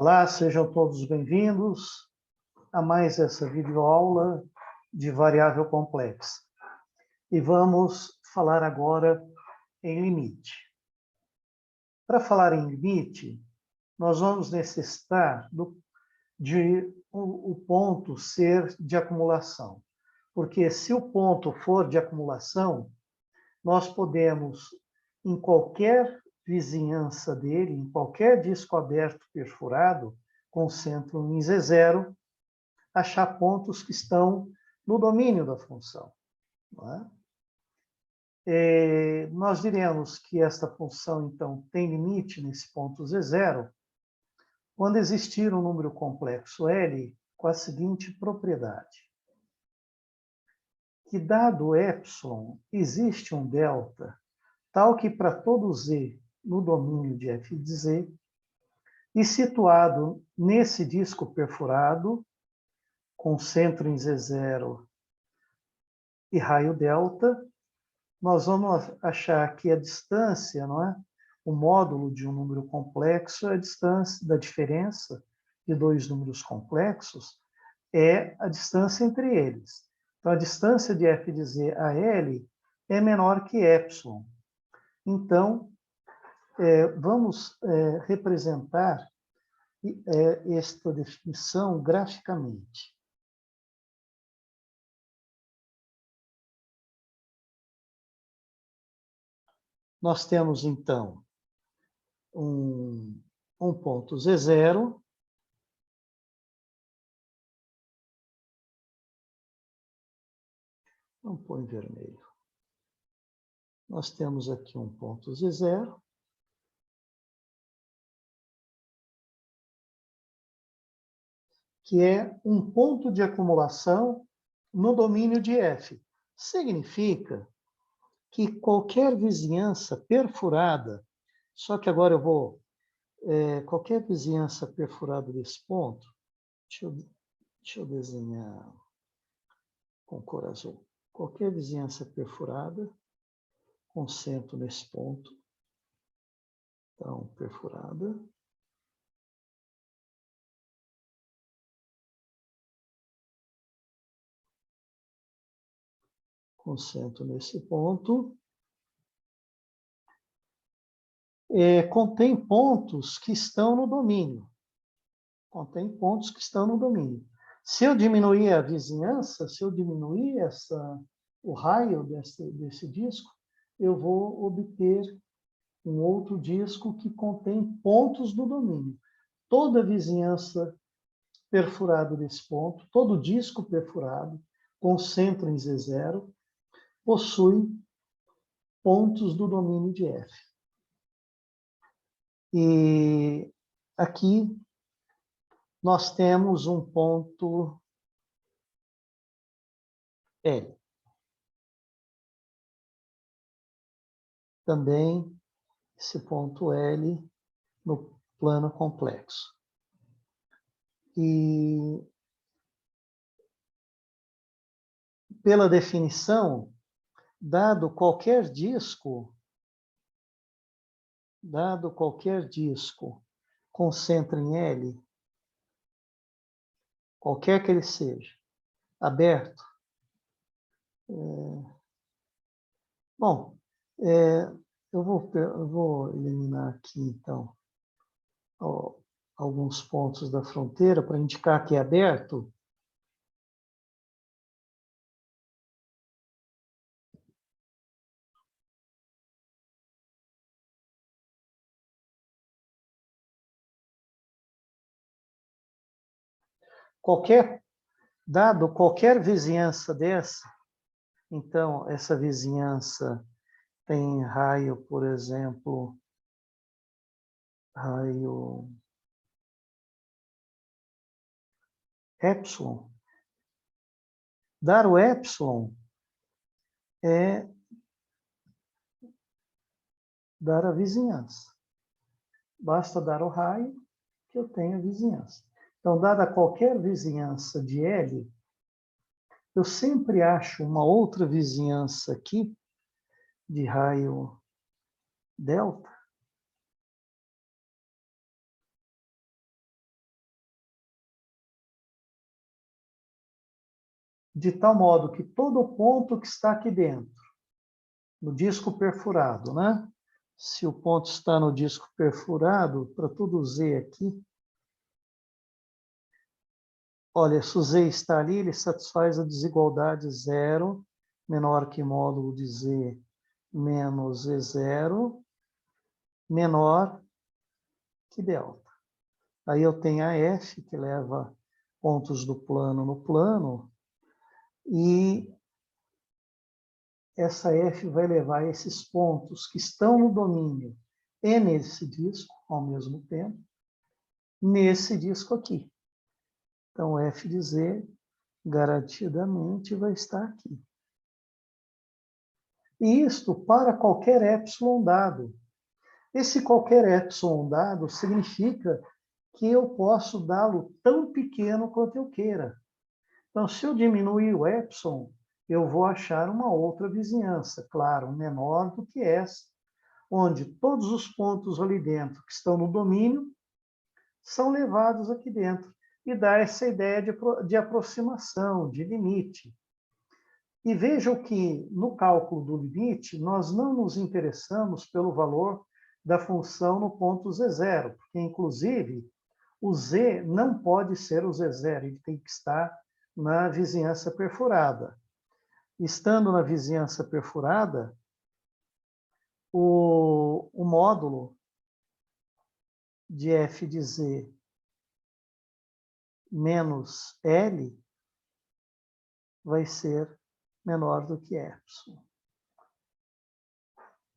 Olá, sejam todos bem-vindos a mais essa videoaula de variável complexa. E vamos falar agora em limite. Para falar em limite, nós vamos necessitar de o ponto ser de acumulação. Porque se o ponto for de acumulação, nós podemos, em qualquer vizinhança dele, em qualquer disco aberto perfurado, com centro em Z0, achar pontos que estão no domínio da função. Não é? Nós diremos que esta função, então, tem limite nesse ponto Z0 quando existir um número complexo L com a seguinte propriedade: que, dado ε, existe um delta tal que para todo Z no domínio de f de Z, e situado nesse disco perfurado, com centro em Z0 e raio delta, nós vamos achar que a distância, não é? O módulo de um número complexo é a distância da diferença de dois números complexos, é a distância entre eles. Então, a distância de f de z a L é menor que ε. Então, vamos representar esta definição graficamente. Nós temos, então, um ponto Z0, vamos pôr em vermelho. Nós temos aqui um ponto Z0, que é um ponto de acumulação no domínio de F. Significa que qualquer vizinhança perfurada, só que agora eu vou... qualquer vizinhança perfurada desse ponto, deixa eu desenhar com cor azul. Qualquer vizinhança perfurada, concentro nesse ponto. Então, perfurada. Concentro nesse ponto. Contém pontos que estão no domínio. Contém pontos que estão no domínio. Se eu diminuir a vizinhança, se eu diminuir o raio desse disco, eu vou obter um outro disco que contém pontos do domínio. Toda vizinhança perfurada desse ponto, todo disco perfurado, com centro em Z0, possui pontos do domínio de F. E aqui nós temos um ponto L. Também esse ponto L no plano complexo. E pela definição, dado qualquer disco com centro em L, qualquer que ele seja, aberto, bom, eu vou eliminar aqui, então, alguns pontos da fronteira para indicar que é aberto. Dado qualquer vizinhança dessa, então, essa vizinhança tem raio, por exemplo, raio epsilon. Dar o epsilon é dar a vizinhança. Basta dar o raio que eu tenho a vizinhança. Então, dada qualquer vizinhança de L, eu sempre acho uma outra vizinhança aqui, de raio delta, de tal modo que todo ponto que está aqui dentro, no disco perfurado, né? Se o ponto está no disco perfurado, para todo Z aqui, olha, se o Z está ali, ele satisfaz a desigualdade zero, menor que módulo de Z menos Z0, menor que delta. Aí eu tenho a F, que leva pontos do plano no plano, e essa F vai levar esses pontos que estão no domínio e nesse disco, ao mesmo tempo, nesse disco aqui. Então, F de Z, garantidamente, vai estar aqui. E isto para qualquer epsilon dado. Esse qualquer epsilon dado significa que eu posso dá-lo tão pequeno quanto eu queira. Então, se eu diminuir o epsilon, eu vou achar uma outra vizinhança, claro, menor do que essa, onde todos os pontos ali dentro que estão no domínio são levados aqui dentro. E dá essa ideia de aproximação, de limite. E vejam que, no cálculo do limite, nós não nos interessamos pelo valor da função no ponto Z0, porque, inclusive, o Z não pode ser o Z0, ele tem que estar na vizinhança perfurada. Estando na vizinhança perfurada, o módulo de F de Z menos L vai ser menor do que epsilon.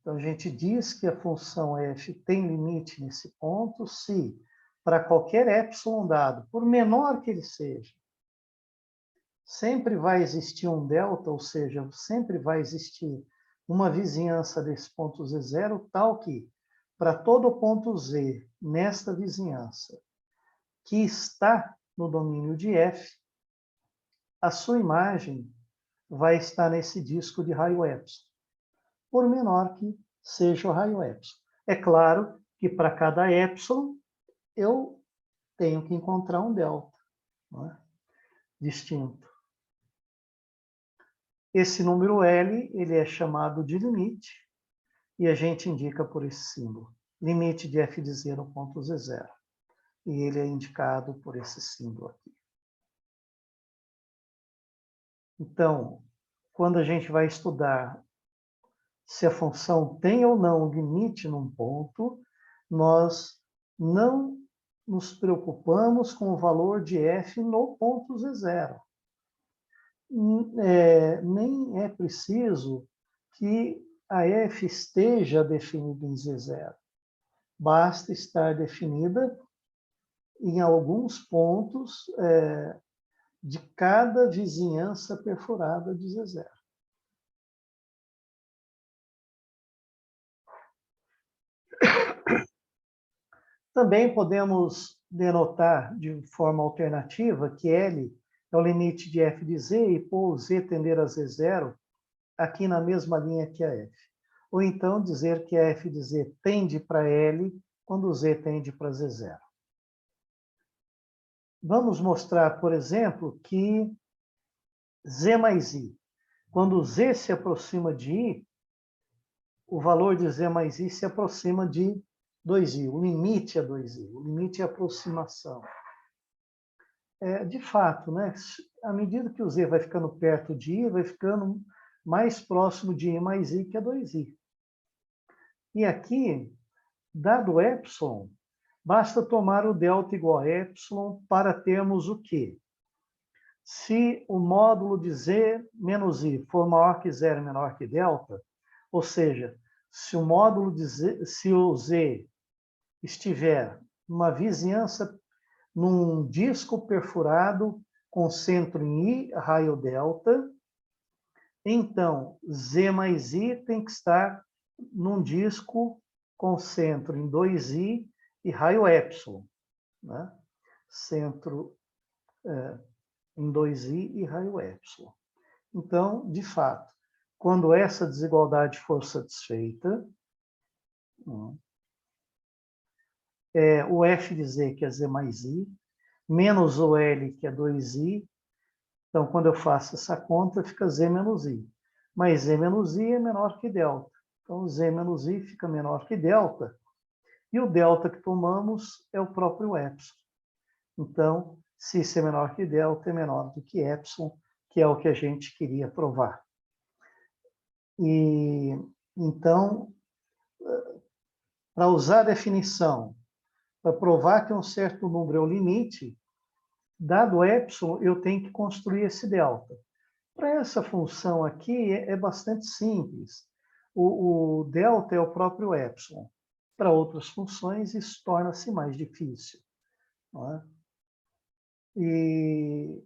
Então, a gente diz que a função f tem limite nesse ponto se, para qualquer epsilon dado, por menor que ele seja, sempre vai existir um delta, ou seja, sempre vai existir uma vizinhança desse ponto Z0, tal que, para todo ponto Z nesta vizinhança, que está no domínio de F, a sua imagem vai estar nesse disco de raio epsilon, por menor que seja o raio epsilon. É claro que para cada epsilon eu tenho que encontrar um delta, não é? Distinto. Esse número L, ele é chamado de limite, e a gente indica por esse símbolo. Limite de f de z no ponto Z0. E ele é indicado por esse símbolo aqui. Então, quando a gente vai estudar se a função tem ou não limite num ponto, nós não nos preocupamos com o valor de f no ponto Z0. Nem é preciso que a f esteja definida em Z0. Basta estar definida em alguns pontos de cada vizinhança perfurada de Z0. Também podemos denotar de forma alternativa que L é o limite de f de z e pôr o z tender a Z0 aqui na mesma linha que a f. Ou então dizer que a f de z tende para L quando o z tende para Z0. Vamos mostrar, por exemplo, que z mais i, quando o z se aproxima de i, o valor de z mais i se aproxima de 2i. O limite é 2i, o limite é aproximação. De fato, né, à medida que o z vai ficando perto de i, vai ficando mais próximo de i mais i, que é 2i. E aqui, dado epsilon, basta tomar o delta igual a epsilon para termos o quê? Se o módulo de z menos i for maior que zero e menor que delta, ou seja, se o módulo de z, se o z estiver numa vizinhança, num disco perfurado com centro em I, raio delta, então Z mais I tem que estar num disco com centro em 2I e raio epsilon, né? Centro em 2I e raio epsilon. Então, de fato, quando essa desigualdade for satisfeita, o f de z, que é z mais i, menos o L, que é 2i, Então, quando eu faço essa conta, fica Z menos I. Mas Z menos I é menor que delta. Então, Z menos I fica menor que delta. E o delta que tomamos é o próprio epsilon. Então, se isso é menor que delta, é menor do que epsilon, que é o que a gente queria provar. E, então, para usar a definição, para provar que um certo número é o limite, dado epsilon, eu tenho que construir esse delta. Para essa função aqui, é bastante simples. O delta é o próprio epsilon. Para outras funções, isso torna-se mais difícil. Não é? E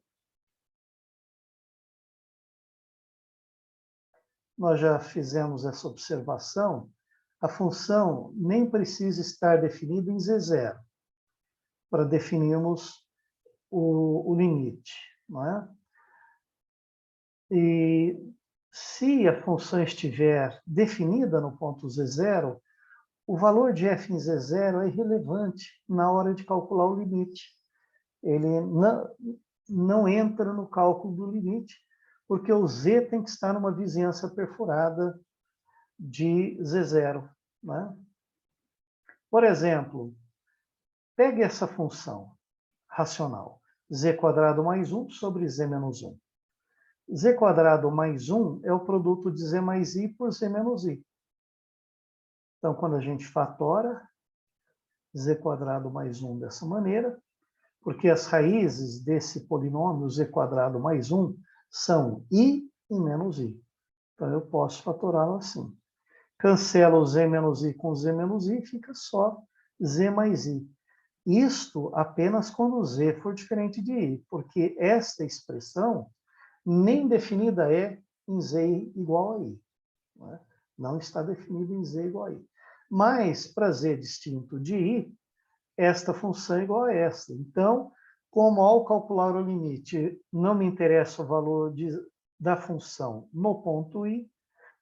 nós já fizemos essa observação. A função nem precisa estar definida em Z0 para definirmos o limite. Não é? E se a função estiver definida no ponto Z0, o valor de f em Z0 é irrelevante na hora de calcular o limite. Ele não entra no cálculo do limite, porque o Z tem que estar numa vizinhança perfurada de Z0. Né? Por exemplo, pegue essa função racional, z² mais 1 sobre z menos 1. Z² mais 1 é o produto de z mais i por z menos i. Então, quando a gente fatora z² mais 1 dessa maneira, porque as raízes desse polinômio z² mais 1 são i e menos i. Então, eu posso fatorá-lo assim. Cancela o z menos i com z menos i, fica só z mais i. Isto apenas quando z for diferente de i, porque esta expressão nem definida é em z igual a i. Não está definida em z igual a i. Mas, para z distinto de i, esta função é igual a esta. Então, como ao calcular o limite não me interessa o valor da função no ponto i,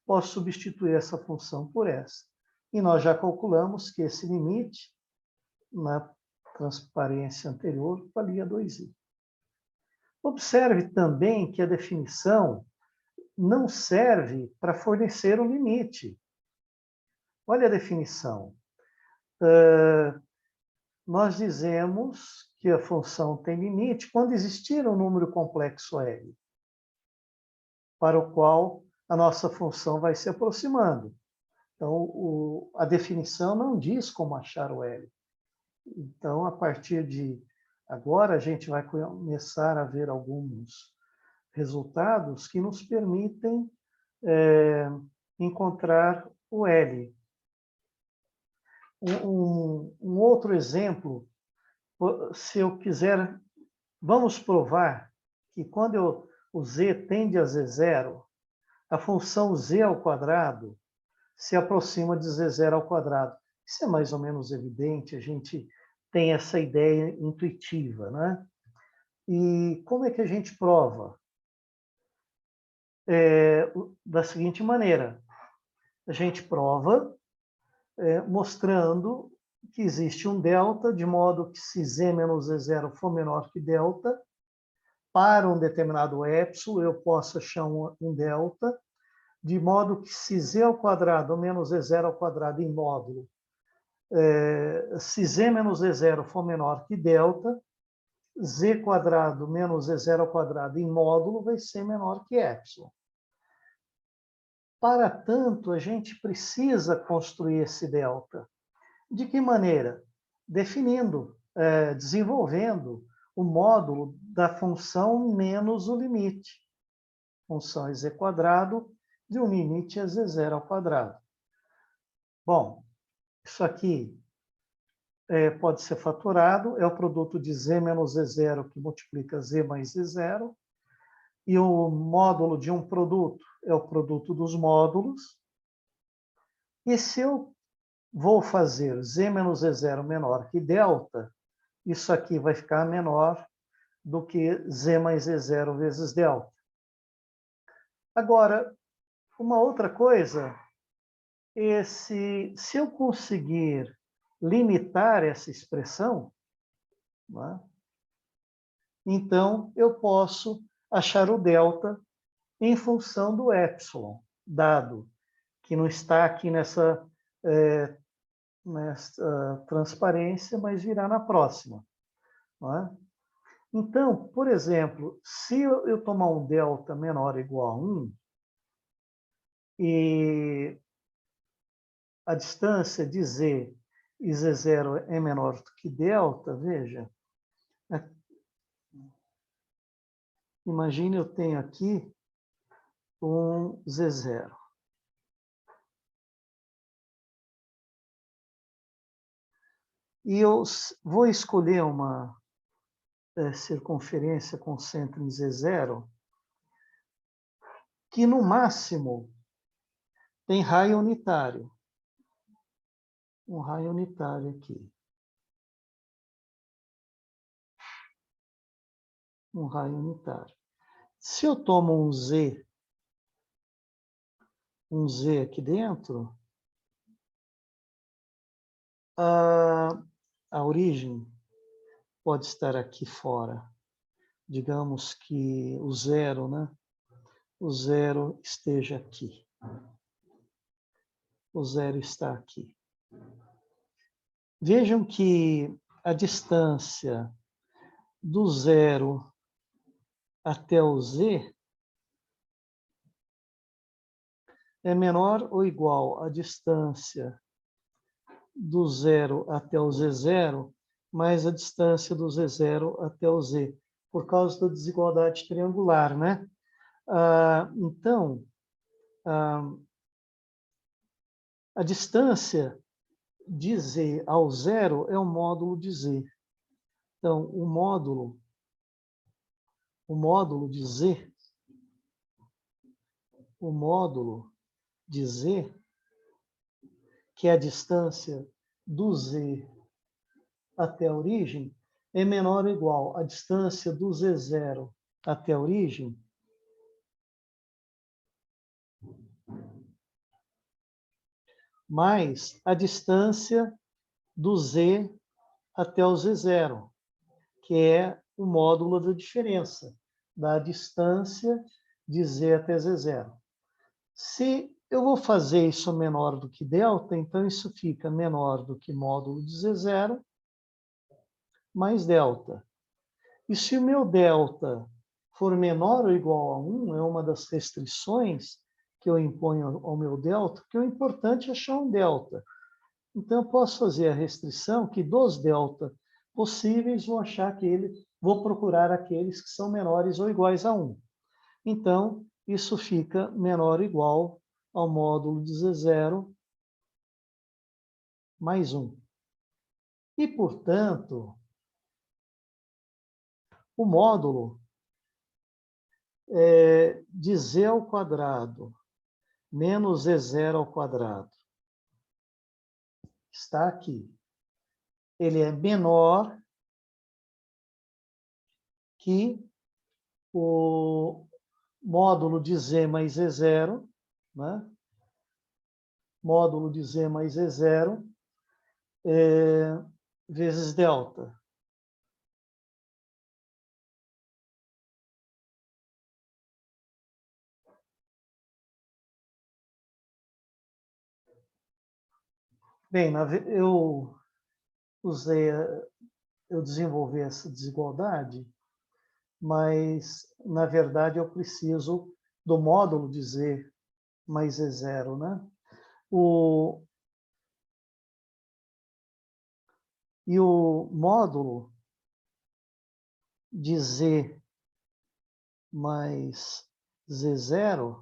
posso substituir essa função por essa. E nós já calculamos que esse limite, na transparência anterior, valia 2i. Observe também que a definição não serve para fornecer um limite. Olha a definição. Nós dizemos que a função tem limite quando existir um número complexo L, para o qual a nossa função vai se aproximando. Então, a definição não diz como achar o L. Então, a partir de agora, a gente vai começar a ver alguns resultados que nos permitem encontrar o L. Um outro exemplo, se eu quiser, vamos provar que quando o z tende a z0, a função z ao quadrado se aproxima de z0 ao quadrado. Isso é mais ou menos evidente, a gente tem essa ideia intuitiva, né? E como é que a gente prova? Da seguinte maneira, a gente prova mostrando que existe um delta, de modo que se z menos z0 for menor que delta, para um determinado epsilon, eu posso achar um delta, de modo que se z ao quadrado menos z0 ao quadrado em módulo, se z menos z0 for menor que delta, z² menos z0 ao quadrado em módulo vai ser menor que epsilon. Para tanto, a gente precisa construir esse delta. De que maneira? Definindo, desenvolvendo o módulo da função menos o limite. Função é z² de um limite a z0 ao quadrado. Bom, isso aqui pode ser fatorado, é o produto de z menos z0 que multiplica z mais z0, e o módulo de um produto é o produto dos módulos. E se eu vou fazer z menos z0 menor que delta, isso aqui vai ficar menor do que z mais z0 vezes delta. Agora, uma outra coisa, se eu conseguir limitar essa expressão, né, então eu posso achar o delta em função do epsilon, dado que não está aqui nessa transparência, mas virá na próxima. Não é? Então, por exemplo, se eu tomar um delta menor ou igual a 1, e a distância de z e z0 é menor do que delta, veja, imagine eu tenho aqui um z0. E eu vou escolher uma circunferência com centro em z0, que no máximo tem raio unitário. Um raio unitário aqui. Um raio unitário. Se eu tomo um Z aqui dentro, a origem pode estar aqui fora. Digamos que o zero, né? O zero esteja aqui. O zero está aqui. Vejam que a distância do zero até o Z é menor ou igual à distância do zero até o Z0, mais a distância do Z0 até o Z, por causa da desigualdade triangular, né? Então, a distância de Z ao zero é o módulo de Z. Então, o módulo de Z, que é a distância do Z até a origem, é menor ou igual à distância do Z0 até a origem mais a distância do Z até o Z0, que é o módulo da diferença, da distância de Z até Z0. Se eu vou fazer isso menor do que delta, então isso fica menor do que módulo de Z0 mais delta. E se o meu delta for menor ou igual a 1, é uma das restrições que eu imponho ao meu delta, porque o importante é achar um delta. Então, eu posso fazer a restrição que dos delta possíveis, vou procurar aqueles que são menores ou iguais a 1. Então, isso fica menor ou igual ao módulo de Z0 mais 1. E, portanto, o módulo de Z ao quadrado menos Z0 ao quadrado está aqui. Ele é menor que o módulo de Z mais Z0, né? Módulo de Z mais Z0 vezes delta. Bem, eu desenvolvi essa desigualdade, mas, na verdade, eu preciso do módulo de Z mais Z0, né? E o módulo de Z mais Z0,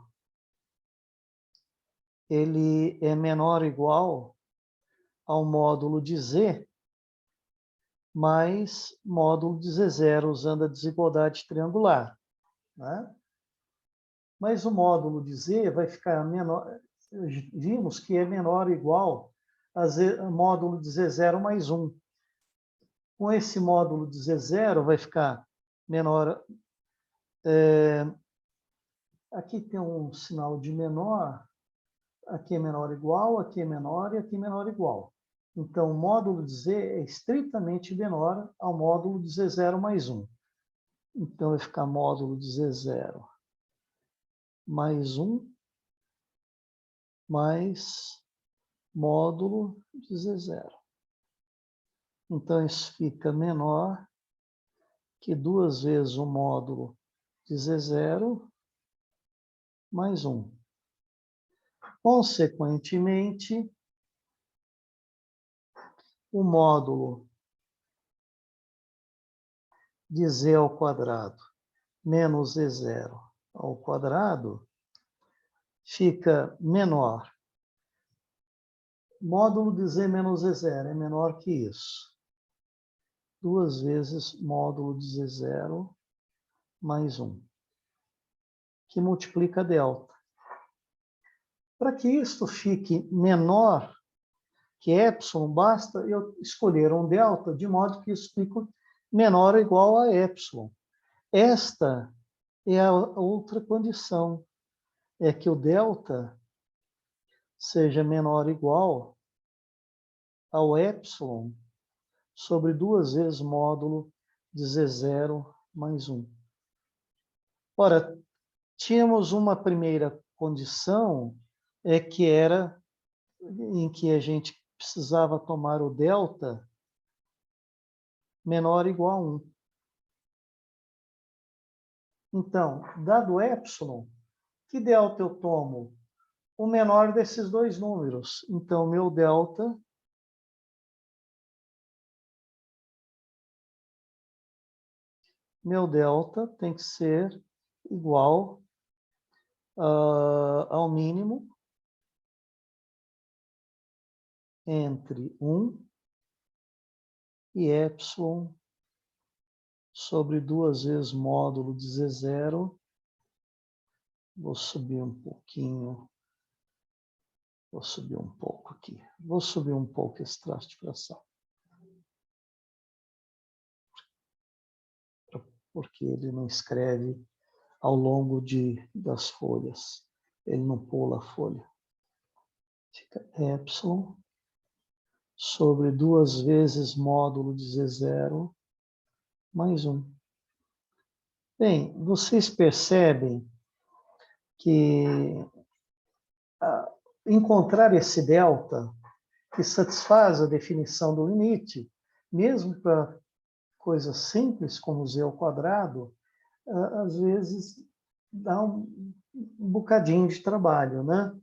ele é menor ou igual ao módulo de Z mais módulo de Z0, usando a desigualdade triangular, né? Mas o módulo de Z vai ficar menor, vimos que é menor ou igual a módulo de Z0 mais 1. Com esse módulo de Z0 vai ficar menor. Aqui tem um sinal de menor, aqui é menor ou igual, aqui é menor e aqui é menor ou igual. Então, o módulo de Z é estritamente menor ao módulo de Z0 mais 1. Então, vai ficar módulo de Z0 mais 1 mais módulo de Z0. Então, isso fica menor que 2 vezes o módulo de Z0 mais 1. Consequentemente, o módulo de Z ao quadrado menos Z0 ao quadrado fica menor. Módulo de Z menos Z0 é menor que isso. 2 vezes módulo de Z0 mais 1, que multiplica delta. Para que isto fique menor que epsilon, basta eu escolher um delta de modo que isso fique menor ou igual a epsilon. Esta é a outra condição, é que o delta seja menor ou igual ao epsilon sobre 2 vezes módulo de Z0 mais 1. Ora, tínhamos uma primeira condição, que era em que a gente precisava tomar o delta menor ou igual a 1. Então, dado epsilon, que delta eu tomo? O menor desses dois números. Então, meu delta tem que ser igual ao mínimo entre 1 e epsilon sobre 2 vezes módulo de Z0. Vou subir um pouquinho. Vou subir um pouco aqui. Vou subir um pouco esse traço de fração. Porque ele não escreve ao longo das folhas. Ele não pula a folha. Fica epsilon sobre 2 vezes módulo de Z0 mais 1. Bem, vocês percebem que encontrar esse delta que satisfaz a definição do limite, mesmo para coisas simples como z ao quadrado, às vezes dá um bocadinho de trabalho, né?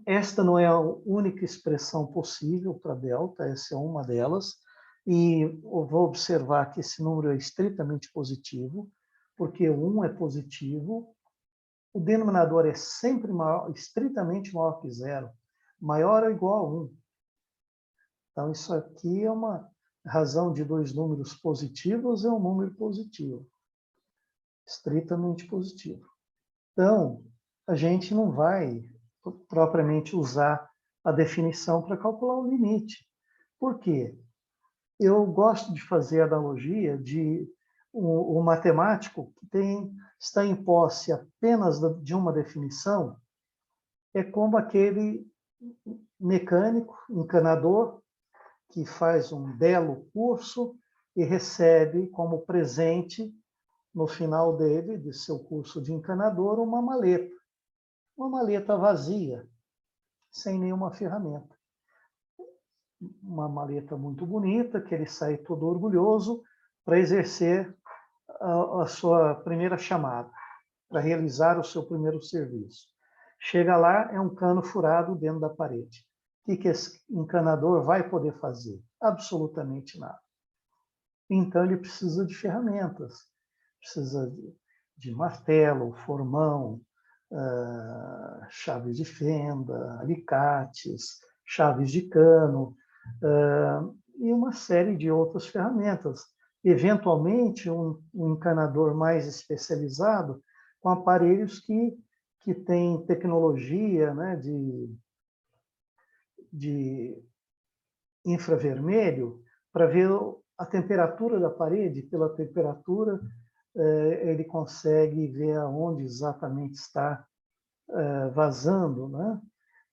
Esta não é a única expressão possível para delta, essa é uma delas, e eu vou observar que esse número é estritamente positivo, porque 1 é positivo, o denominador é sempre maior, estritamente maior que 0, maior ou igual a 1. Então, isso aqui é uma razão de dois números positivos, é um número positivo, estritamente positivo. Então, a gente não vai propriamente usar a definição para calcular o limite. Por quê? Eu gosto de fazer a analogia de o matemático que está em posse apenas de uma definição, é como aquele mecânico, encanador, que faz um belo curso e recebe como presente, no final de seu curso de encanador, uma maleta vazia, sem nenhuma ferramenta. Uma maleta muito bonita, que ele sai todo orgulhoso para exercer a sua primeira chamada, para realizar o seu primeiro serviço. Chega lá, é um cano furado dentro da parede. O que esse encanador vai poder fazer? Absolutamente nada. Então, ele precisa de ferramentas. Precisa de martelo, formão, chaves de fenda, alicates, chaves de cano, e uma série de outras ferramentas. Eventualmente, um encanador mais especializado com aparelhos que têm tecnologia, né, de infravermelho para ver a temperatura da parede. Pela temperatura, ele consegue ver aonde exatamente está vazando, né?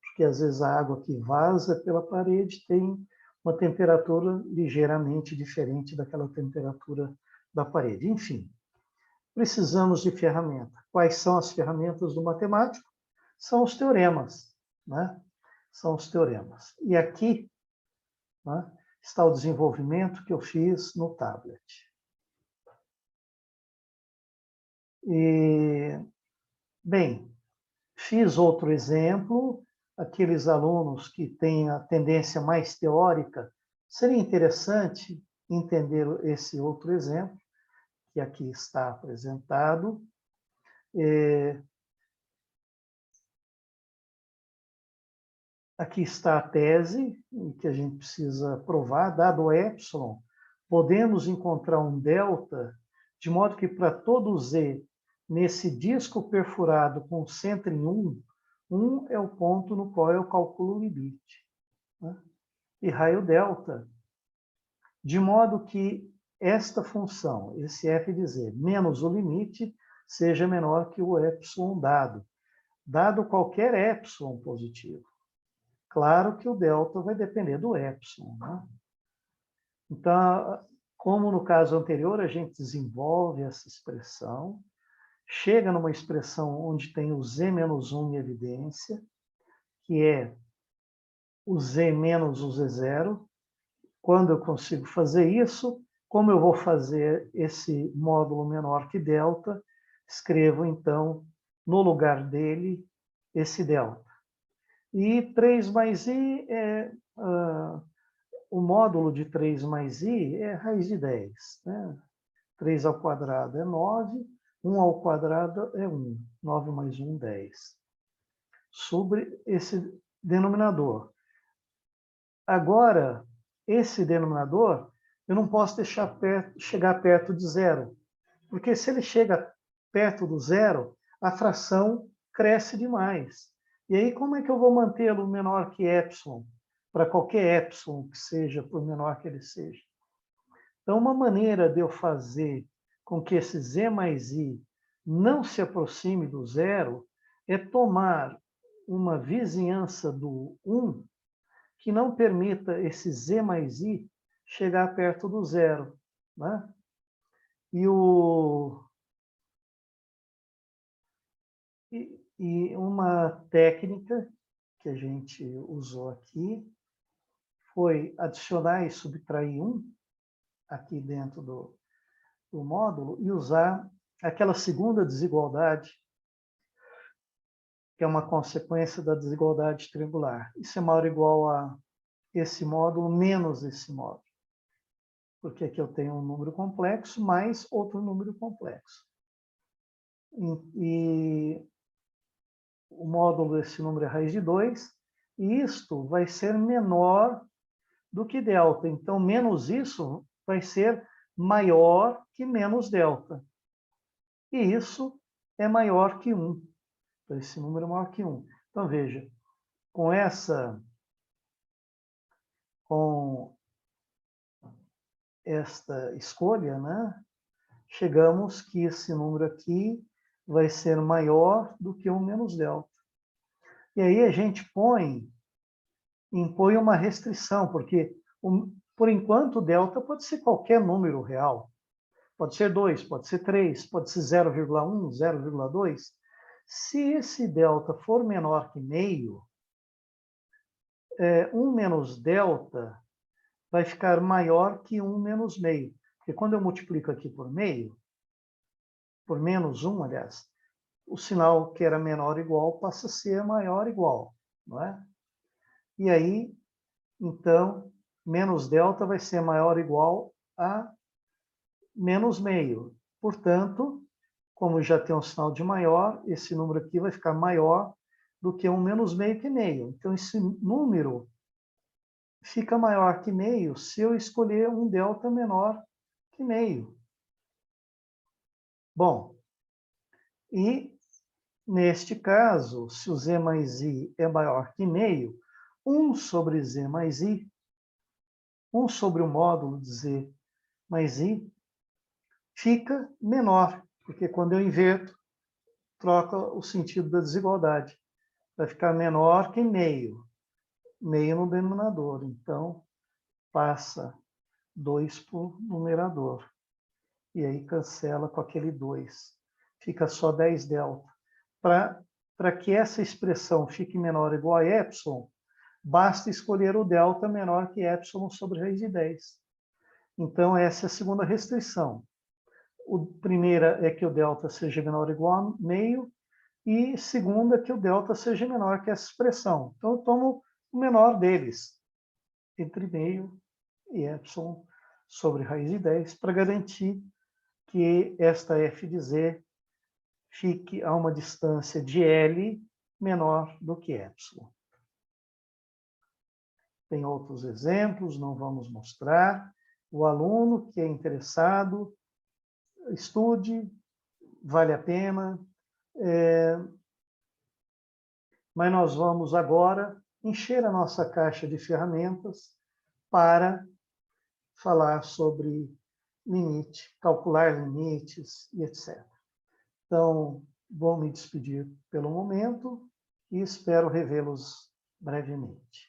Porque às vezes a água que vaza pela parede tem uma temperatura ligeiramente diferente daquela temperatura da parede. Enfim, precisamos de ferramenta. Quais são as ferramentas do matemático? São os teoremas, né? São os teoremas. E aqui, né, está o desenvolvimento que eu fiz no tablet. E, bem, fiz outro exemplo. Aqueles alunos que têm a tendência mais teórica, seria interessante entender esse outro exemplo, que aqui está apresentado. Aqui está a tese que a gente precisa provar. Dado epsilon, podemos encontrar um delta, de modo que para todo Z, nesse disco perfurado com centro em 1, 1 é o ponto no qual eu calculo o limite, né? E raio delta, de modo que esta função, esse f de z, menos o limite, seja menor que o epsilon dado qualquer epsilon positivo. Claro que o delta vai depender do epsilon, né? Então, como no caso anterior, a gente desenvolve essa expressão, chega numa expressão onde tem o z menos 1 em evidência, que é o z menos o z0. Quando eu consigo fazer isso, como eu vou fazer esse módulo menor que delta, escrevo, então, no lugar dele, esse delta. E 3 mais i, o módulo de 3 mais i é raiz de 10. Né? 3 ao quadrado é 9, 1 ao quadrado é 1. 9 mais 1, 10. Sobre esse denominador. Agora, esse denominador, eu não posso deixar chegar perto de zero, porque se ele chega perto do zero, a fração cresce demais. E aí, como é que eu vou mantê-lo menor que epsilon, para qualquer epsilon que seja, por menor que ele seja? Então, uma maneira de eu fazer com que esse z mais i não se aproxime do zero é tomar uma vizinhança do 1 que não permita esse z mais i chegar perto do zero, né? E uma técnica que a gente usou aqui foi adicionar e subtrair 1 aqui dentro do módulo e usar aquela segunda desigualdade, que é uma consequência da desigualdade triangular. Isso é maior ou igual a esse módulo menos esse módulo. Porque aqui eu tenho um número complexo mais outro número complexo. E o módulo desse número é raiz de 2, e isto vai ser menor do que delta. Então, menos isso vai ser maior que menos delta. E isso é maior que 1. Então, esse número é maior que 1. Então, veja, com esta escolha, né, chegamos que esse número aqui vai ser maior do que 1 menos delta. E aí a gente impõe uma restrição, porque, por enquanto, o delta pode ser qualquer número real. Pode ser 2, pode ser 3, pode ser 0,1, 0,2. Se esse delta for menor que meio, 1 menos delta vai ficar maior que 1 menos meio. Porque quando eu multiplico aqui por meio, por menos 1, aliás, o sinal que era menor ou igual passa a ser maior ou igual, não é? E aí, então, menos delta vai ser maior ou igual a menos meio. Portanto, como já tem um sinal de maior, esse número aqui vai ficar maior do que 1 menos meio que meio. Então, esse número fica maior que meio se eu escolher um delta menor que meio. Bom, e neste caso, se o z mais i é maior que meio, 1 sobre z mais i, 1 sobre o módulo de z mais i, fica menor, porque quando eu inverto, troca o sentido da desigualdade. Vai ficar menor que meio. Meio no denominador. Então, passa 2 para o numerador. e aí cancela com aquele 2. Fica só 10 delta. Para que essa expressão fique menor ou igual a epsilon, basta escolher o delta menor que epsilon sobre raiz de 10. Então, essa é a segunda restrição. A primeira é que o delta seja menor ou igual a meio, e segunda, que o delta seja menor que essa expressão. Então, eu tomo o menor deles, entre meio e epsilon sobre raiz de 10, para garantir que esta f de z fique a uma distância de L menor do que epsilon. Tem outros exemplos, não vamos mostrar. O aluno que é interessado, estude, vale a pena. Mas nós vamos agora encher a nossa caixa de ferramentas para falar sobre limite, calcular limites e etc. Então, vou me despedir pelo momento e espero revê-los brevemente.